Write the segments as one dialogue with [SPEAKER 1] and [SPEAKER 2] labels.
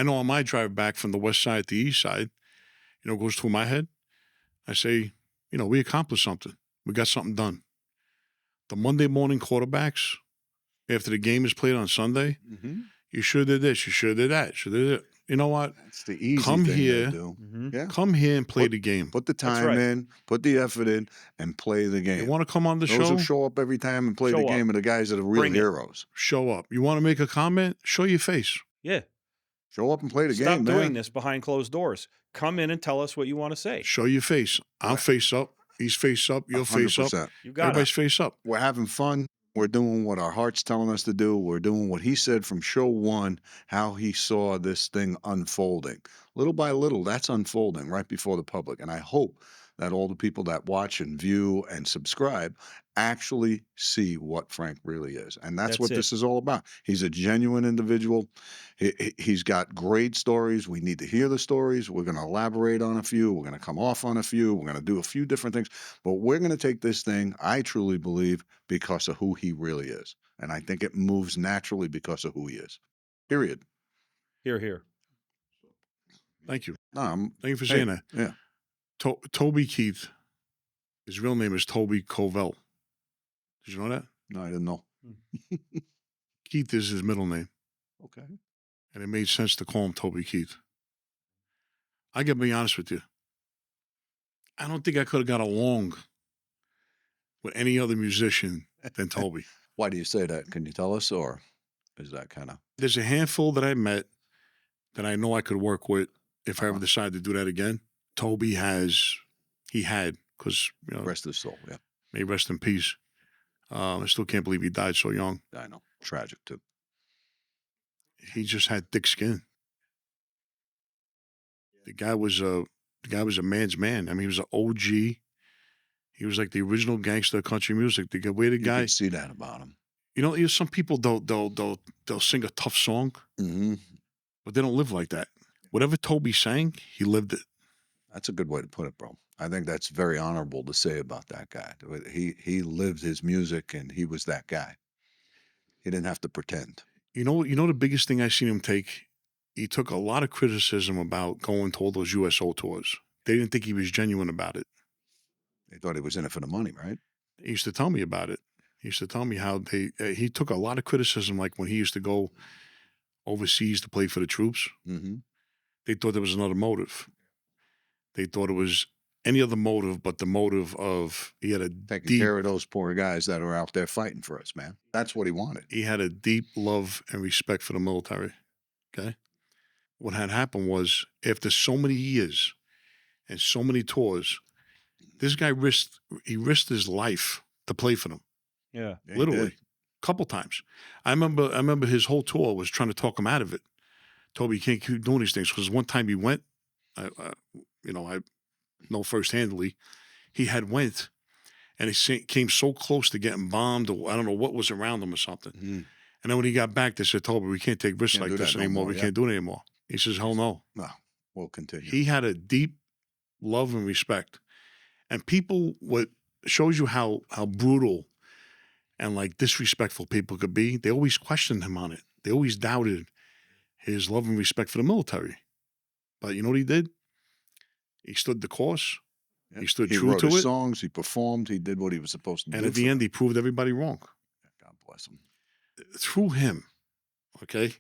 [SPEAKER 1] I know on my drive back from the west side to the east side, goes through my head. I say, we accomplished something. We got something done. The Monday morning quarterbacks, after the game is played on Sunday, you should have did this, you should have did that, should have did it. You know what?
[SPEAKER 2] That's the easy
[SPEAKER 1] Come
[SPEAKER 2] thing
[SPEAKER 1] here,
[SPEAKER 2] they do. Yeah.
[SPEAKER 1] Come here and play the game.
[SPEAKER 2] Put the time in, put the effort in, and play the game.
[SPEAKER 1] You want to come on the show?
[SPEAKER 2] Those who show up every time and play the game are the guys that are real heroes.
[SPEAKER 1] Show up. You want to make a comment? Show your face.
[SPEAKER 3] Yeah.
[SPEAKER 2] Show up and play the game,
[SPEAKER 3] Stop doing this behind closed doors. Come in and tell us what you want to say.
[SPEAKER 1] Show your face. I'm face up. He's face up. You're 100%. Face up.
[SPEAKER 3] You got
[SPEAKER 1] Everybody's face up.
[SPEAKER 2] We're having fun. We're doing what our heart's telling us to do. We're doing what he said from show one, how he saw this thing unfolding. Little by little, that's unfolding right before the public. And I hope that all the people that watch and view and subscribe actually see what Frank really is. And that's what this is all about. He's a genuine individual. He's got great stories. We need to hear the stories. We're going to elaborate on a few. We're going to come off on a few. We're going to do a few different things. But we're going to take this thing, I truly believe, because of who he really is. And I think it moves naturally because of who he is. Period.
[SPEAKER 3] Hear, hear.
[SPEAKER 1] Thank you.
[SPEAKER 2] Thank
[SPEAKER 1] you for saying that.
[SPEAKER 2] Yeah.
[SPEAKER 1] Toby Keith, his real name is Toby Covell. Did you know that?
[SPEAKER 2] No, I didn't know.
[SPEAKER 1] Keith is his middle name.
[SPEAKER 2] Okay.
[SPEAKER 1] And it made sense to call him Toby Keith. I got to be honest with you. I don't think I could have got along with any other musician than Toby.
[SPEAKER 2] Why do you say that? Can you tell us, or is that kind of...
[SPEAKER 1] There's a handful that I met that I know I could work with if I ever decide to do that again. Toby had, because,
[SPEAKER 2] rest his soul, yeah.
[SPEAKER 1] May he rest in peace. I still can't believe he died so young.
[SPEAKER 2] I know. Tragic, too.
[SPEAKER 1] He just had thick skin. The guy was a man's man. I mean, he was an OG. He was like the original gangster of country music. The way the guy...
[SPEAKER 2] You can see that about him.
[SPEAKER 1] Some people, they'll sing a tough song, but they don't live like that. Whatever Toby sang, he lived it.
[SPEAKER 2] That's a good way to put it, bro. I think that's very honorable to say about that guy. He lived his music, and he was that guy. He didn't have to pretend.
[SPEAKER 1] You know the biggest thing I seen him take? He took a lot of criticism about going to all those USO tours. They didn't think he was genuine about it.
[SPEAKER 2] They thought he was in it for the money, right?
[SPEAKER 1] He used to tell me about it. He used to tell me how he took a lot of criticism, like when he used to go overseas to play for the troops. They thought there was another motive. They thought it was any other motive but the motive of he had a
[SPEAKER 2] taking care of those poor guys that are out there fighting for us, man. That's what he wanted.
[SPEAKER 1] He had a deep love and respect for the military. Okay? What had happened was, after so many years and so many tours, this guy risked his life to play for them.
[SPEAKER 3] Yeah.
[SPEAKER 1] Literally. A couple times. I remember his whole tour was trying to talk him out of it. Toby, you can't keep doing these things. Because one time he went, I know first-handedly, he had went, and he came so close to getting bombed, or I don't know what was around him or something. And then when he got back, they said, Toby, we can't take risks like this anymore. We can't do it anymore. He says, hell no.
[SPEAKER 2] No, we'll continue.
[SPEAKER 1] He had a deep love and respect. And people, what shows you how brutal and like disrespectful people could be, they always questioned him on it. They always doubted his love and respect for the military. But you know what he did? He stood the course. Yeah. He stood true to it.
[SPEAKER 2] He wrote his songs. He performed. He did what he was supposed to do.
[SPEAKER 1] And at the end, he proved everybody wrong.
[SPEAKER 2] God bless him.
[SPEAKER 1] Through him, okay?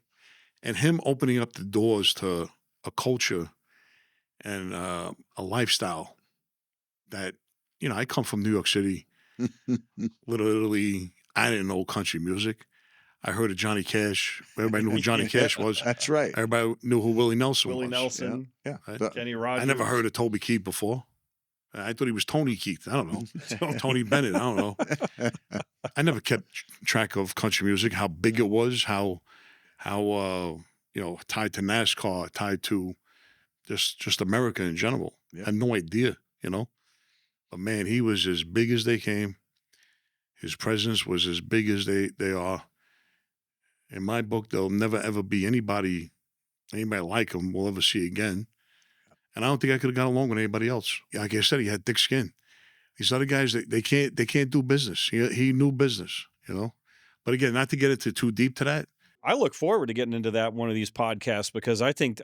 [SPEAKER 1] And him opening up the doors to a culture and a lifestyle that, I come from New York City. Literally, I didn't know country music. I heard of Johnny Cash. Everybody knew who Johnny Cash was.
[SPEAKER 2] That's right.
[SPEAKER 1] Everybody knew who Willie Nelson was.
[SPEAKER 3] Willie Nelson.
[SPEAKER 2] Yeah.
[SPEAKER 1] Right?
[SPEAKER 3] Kenny Rogers.
[SPEAKER 1] I never heard of Toby Keith before. I thought he was Tony Keith. I don't know. Tony Bennett. I don't know. I never kept track of country music, how big it was, how tied to NASCAR, tied to just America in general. I had no idea, But man, he was as big as they came. His presence was as big as they are. In my book, there'll never, ever be anybody like him we'll ever see again. And I don't think I could have got along with anybody else. Like I said, he had thick skin. These other guys, they can't do business. He knew business, But again, not to get into too deep to that,
[SPEAKER 3] I look forward to getting into that one of these podcasts because I think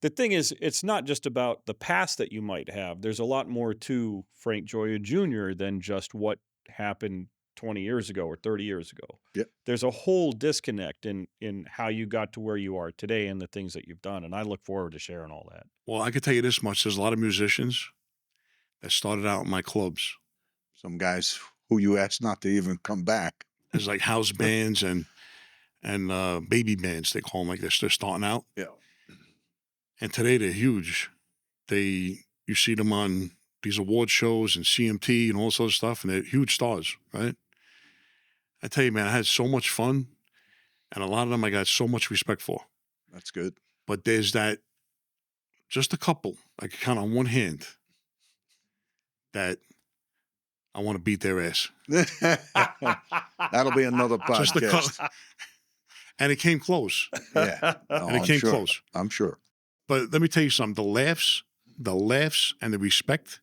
[SPEAKER 3] the thing is, it's not just about the past that you might have. There's a lot more to Frank Gioia Jr. than just what happened 20 years ago or 30 years ago.
[SPEAKER 2] Yep.
[SPEAKER 3] There's a whole disconnect in how you got to where you are today and the things that you've done. And I look forward to sharing all that.
[SPEAKER 1] Well, I can tell you this much. There's a lot of musicians that started out in my clubs.
[SPEAKER 2] Some guys who you asked not to even come back.
[SPEAKER 1] There's like house bands and baby bands, they call them, like they're starting out.
[SPEAKER 2] Yeah.
[SPEAKER 1] And today they're huge. You see them on these award shows and CMT and all this other stuff, and they're huge stars, right? I tell you, man, I had so much fun, and a lot of them I got so much respect for.
[SPEAKER 2] That's good.
[SPEAKER 1] But there's just a couple, I can count on one hand, that I want to beat their ass.
[SPEAKER 2] That'll be another
[SPEAKER 1] Just a
[SPEAKER 2] podcast.
[SPEAKER 1] couple. And it came close.
[SPEAKER 2] Yeah. No,
[SPEAKER 1] And it
[SPEAKER 2] I'm
[SPEAKER 1] came
[SPEAKER 2] sure.
[SPEAKER 1] close.
[SPEAKER 2] I'm sure.
[SPEAKER 1] But let me tell you something. The laughs and the respect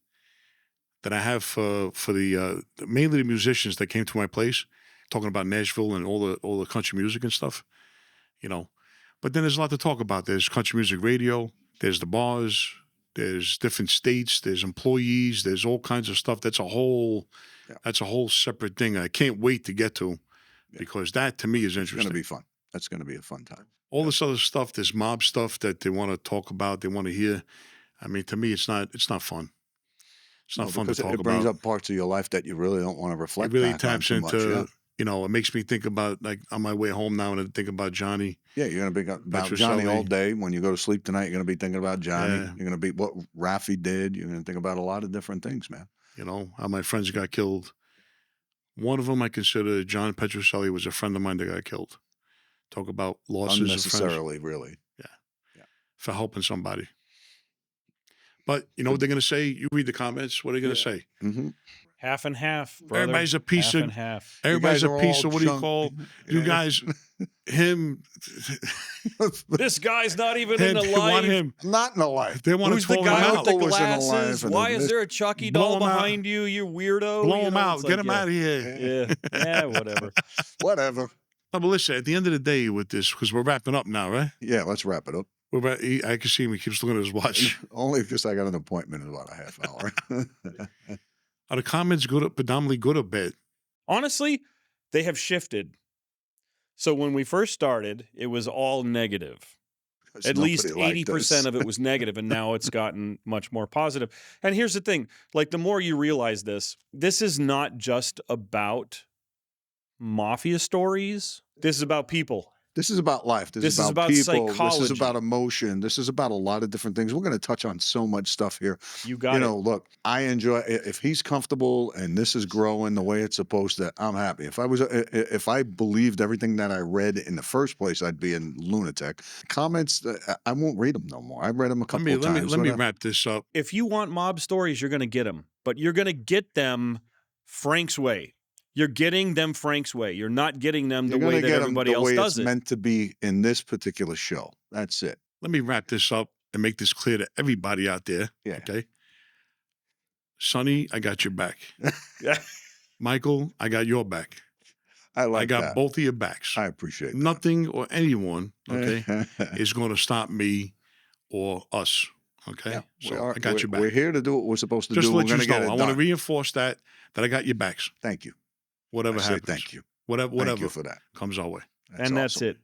[SPEAKER 1] that I have for the mainly the musicians that came to my place, talking about Nashville and all the country music and stuff, you know. But then there's a lot to talk about. There's country music radio. There's the bars. There's different states. There's employees. There's all kinds of stuff. That's a whole separate thing. I can't wait to get to, because that to me is
[SPEAKER 2] It's
[SPEAKER 1] interesting.
[SPEAKER 2] going to be fun. That's going to be a fun time.
[SPEAKER 1] All this other stuff, this mob stuff that they want to talk about, they want to hear. I mean, to me, it's not fun. It's not fun to
[SPEAKER 2] because
[SPEAKER 1] talk
[SPEAKER 2] it brings
[SPEAKER 1] about.
[SPEAKER 2] up parts of your life that you really don't want to
[SPEAKER 1] It
[SPEAKER 2] reflect
[SPEAKER 1] really
[SPEAKER 2] back on
[SPEAKER 1] taps
[SPEAKER 2] too
[SPEAKER 1] into,
[SPEAKER 2] much.
[SPEAKER 1] it makes me think about, like, on my way home now, and I think about Johnny.
[SPEAKER 2] Yeah, you're going to be about
[SPEAKER 1] Petrocelli.
[SPEAKER 2] Johnny all day. When you go to sleep tonight, you're going to be thinking about Johnny.
[SPEAKER 1] Yeah.
[SPEAKER 2] You're going to be what Rafi did. You're going to think about a lot of different things, man.
[SPEAKER 1] How my friends got killed. One of them I consider, John Petrocelli, was a friend of mine that got killed. Talk about losses of friends.
[SPEAKER 2] Unnecessarily, really.
[SPEAKER 1] For helping somebody. But you know what they're going to say? You read the comments. What are they going to say?
[SPEAKER 2] Mm-hmm.
[SPEAKER 3] Half and half, brother.
[SPEAKER 1] Everybody's a piece
[SPEAKER 3] half
[SPEAKER 1] of.
[SPEAKER 3] and half.
[SPEAKER 1] Everybody's
[SPEAKER 2] You
[SPEAKER 1] a
[SPEAKER 2] guys are
[SPEAKER 1] piece
[SPEAKER 2] all
[SPEAKER 1] of, what do you
[SPEAKER 2] chunk-
[SPEAKER 1] call, you guys, him.
[SPEAKER 3] This guy's not even
[SPEAKER 1] Him,
[SPEAKER 3] in the
[SPEAKER 1] they want
[SPEAKER 3] life.
[SPEAKER 1] him.
[SPEAKER 2] Not in the life.
[SPEAKER 1] They want
[SPEAKER 3] Who's
[SPEAKER 1] to
[SPEAKER 3] the
[SPEAKER 1] throw him
[SPEAKER 3] guy with
[SPEAKER 1] out.
[SPEAKER 3] the
[SPEAKER 2] Michael was in the
[SPEAKER 3] glasses?
[SPEAKER 2] life,
[SPEAKER 3] Why
[SPEAKER 2] and
[SPEAKER 3] is there a Chucky
[SPEAKER 1] blow
[SPEAKER 3] doll
[SPEAKER 1] him out.
[SPEAKER 3] behind you, you weirdo?
[SPEAKER 1] Blow
[SPEAKER 3] You
[SPEAKER 1] him
[SPEAKER 3] know,
[SPEAKER 1] out.
[SPEAKER 3] it's
[SPEAKER 1] Get
[SPEAKER 3] like,
[SPEAKER 1] him out of here.
[SPEAKER 3] Yeah, whatever.
[SPEAKER 2] Whatever.
[SPEAKER 1] No, but listen, at the end of the day with this, because we're wrapping up now, right?
[SPEAKER 2] Yeah, let's wrap it up.
[SPEAKER 1] I can see him. He keeps looking at his watch.
[SPEAKER 2] Only because I got an appointment in about a half hour.
[SPEAKER 1] Are the comments predominantly good or bad?
[SPEAKER 3] Honestly, they have shifted. So when we first started, it was all negative. At least 80% of it was negative, and now it's gotten much more positive. And here's the thing, like, the more you realize this is not just about mafia stories. This is about people.
[SPEAKER 2] This is about life. This is about people. This is about emotion. This is about a lot of different things. We're going to touch on so much stuff here.
[SPEAKER 3] You got it.
[SPEAKER 2] Look, I enjoy if he's comfortable and this is growing the way it's supposed to, I'm happy. If I believed everything that I read in the first place, I'd be a lunatic. Comments, I won't read them no more. I read them a couple of times.
[SPEAKER 1] Let me wrap this up.
[SPEAKER 3] If you want mob stories, you're going to get them, but you're going to get them Frank's way. You're getting them Frank's way. You're not getting them the way that everybody else does it.
[SPEAKER 2] It's meant to be in this particular show. That's it.
[SPEAKER 1] Let me wrap this up and make this clear to everybody out there.
[SPEAKER 2] Yeah.
[SPEAKER 1] Okay. Sonny, I got your back. Michael, I got your back.
[SPEAKER 2] I
[SPEAKER 1] got
[SPEAKER 2] that.
[SPEAKER 1] both of your backs.
[SPEAKER 2] I appreciate that.
[SPEAKER 1] Nothing or anyone, okay, is going to stop me or us. Okay.
[SPEAKER 2] Yeah,
[SPEAKER 1] So I got your back.
[SPEAKER 2] We're here to do what we're supposed to
[SPEAKER 1] Just
[SPEAKER 2] do.
[SPEAKER 1] to let
[SPEAKER 2] We're going to
[SPEAKER 1] you
[SPEAKER 2] get
[SPEAKER 1] know,
[SPEAKER 2] it
[SPEAKER 1] I
[SPEAKER 2] done.
[SPEAKER 1] want to reinforce that I got your backs.
[SPEAKER 2] Thank you.
[SPEAKER 1] Whatever
[SPEAKER 2] I say
[SPEAKER 1] happens.
[SPEAKER 2] thank you.
[SPEAKER 1] Whatever
[SPEAKER 2] Thank you for that.
[SPEAKER 1] comes our way.
[SPEAKER 3] That's
[SPEAKER 2] awesome.
[SPEAKER 3] it.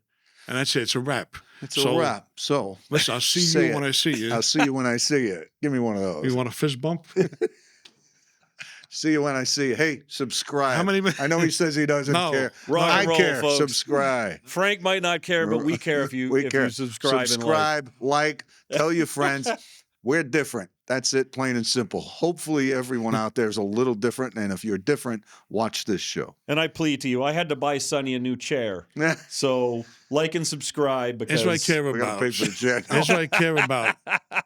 [SPEAKER 1] And that's it. It's a wrap.
[SPEAKER 2] It's
[SPEAKER 1] So,
[SPEAKER 2] a wrap. So
[SPEAKER 1] Listen, I'll see
[SPEAKER 2] say
[SPEAKER 1] you
[SPEAKER 2] it.
[SPEAKER 1] when I see you.
[SPEAKER 2] I'll see you when I see you. Give me one of those.
[SPEAKER 1] You want a fist bump?
[SPEAKER 2] See you when I see you. Hey, subscribe.
[SPEAKER 1] How many?
[SPEAKER 2] I know he says he doesn't
[SPEAKER 1] No.
[SPEAKER 2] care.
[SPEAKER 3] Rock
[SPEAKER 2] I
[SPEAKER 3] and roll,
[SPEAKER 2] care.
[SPEAKER 3] folks.
[SPEAKER 2] Subscribe.
[SPEAKER 3] Frank might not care, but we care if you subscribe and like.
[SPEAKER 2] Subscribe, like, tell your friends. We're different. That's it, plain and simple. Hopefully everyone out there is a little different, and if you're different, watch this show.
[SPEAKER 3] And I plead to you, I had to buy Sonny a new chair. So like and subscribe because
[SPEAKER 1] That's what I care
[SPEAKER 2] we got
[SPEAKER 1] about.
[SPEAKER 2] to pay for the jet.
[SPEAKER 1] That's what I care about.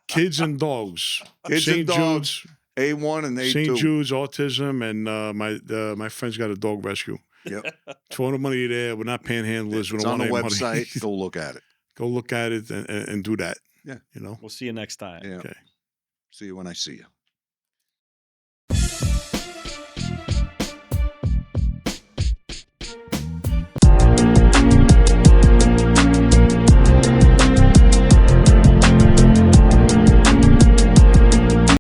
[SPEAKER 1] Kids and dogs.
[SPEAKER 2] Kids
[SPEAKER 1] St.
[SPEAKER 2] and dogs.
[SPEAKER 1] Jude's,
[SPEAKER 2] A1 and A2.
[SPEAKER 1] St. Jude's autism, and my friend's got a dog rescue.
[SPEAKER 2] Yep.
[SPEAKER 1] Throw the money there. We're not panhandlers. We
[SPEAKER 2] It's
[SPEAKER 1] don't
[SPEAKER 2] on the
[SPEAKER 1] want any money.
[SPEAKER 2] website. Go look at it.
[SPEAKER 1] Go look at it and do that.
[SPEAKER 2] Yeah.
[SPEAKER 1] You know.
[SPEAKER 3] we'll see you next time.
[SPEAKER 2] Yeah.
[SPEAKER 1] Okay.
[SPEAKER 2] See you when I see you.